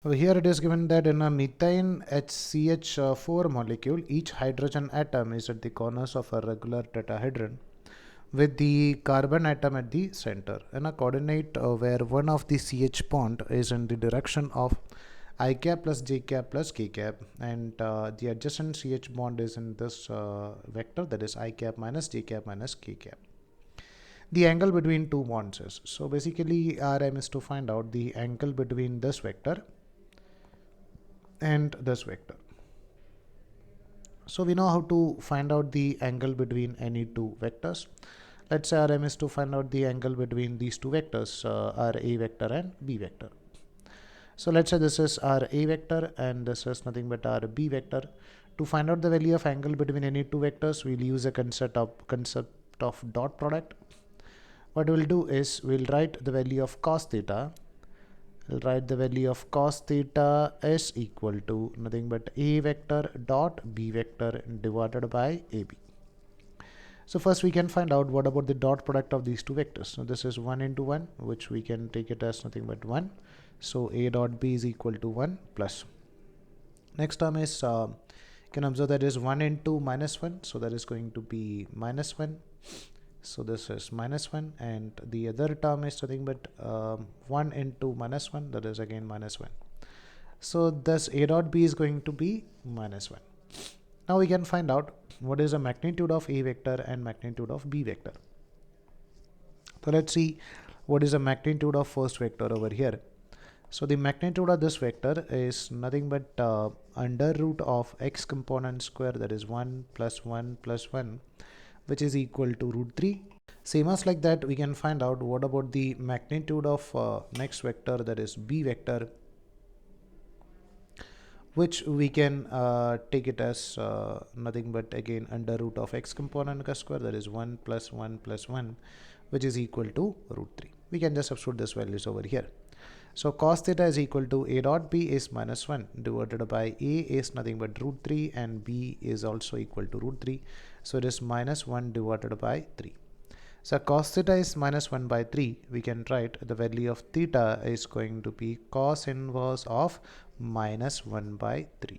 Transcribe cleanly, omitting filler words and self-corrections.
Over here it is given that in a methane HCH4 molecule, each hydrogen atom is at the corners of a regular tetrahedron with the carbon atom at the center, and a coordinate where one of the CH bond is in the direction of I cap plus j cap plus k cap, and the adjacent CH bond is in this vector, that is I cap minus j cap minus k cap. The angle between two bonds is, so basically our aim is to find out the angle between this vector and this vector. So we know how to find out the angle between any two vectors. Let's say our aim is to find out the angle between these two vectors, our A vector and B vector. So let's say this is our A vector and this is nothing but our B vector. To find out the value of angle between any two vectors, we'll use a concept of dot product. What we'll do is we'll write the value of cos theta. We'll write the value of cos theta is equal to nothing but A vector dot B vector divided by AB. So first we can find out what about the dot product of these two vectors. So this is 1 into 1, which we can take it as nothing but 1. So A dot B is equal to 1 plus. Next term is, you can observe that is 1 into minus 1. So that is going to be minus 1. So this is minus 1, and the other term is nothing but 1 into minus 1, that is again minus 1. So thus A dot B is going to be minus 1. Now we can find out what is the magnitude of A vector and magnitude of B vector. So let's see what is the magnitude of first vector over here. So the magnitude of this vector is nothing but under root of x component square, that is 1 plus 1 plus 1, which is equal to root 3. Same as like that, we can find out what about the magnitude of next vector, that is B vector, which we can take it as nothing but again under root of x component square, that is 1 plus 1 plus 1, which is equal to root 3. We can just substitute these values over here. So cos theta is equal to A dot B is minus 1 divided by A is nothing but root 3, and B is also equal to root 3. So it is minus 1 divided by 3. So cos theta is minus 1 by 3. We can write the value of theta is going to be cos inverse of minus 1 by 3.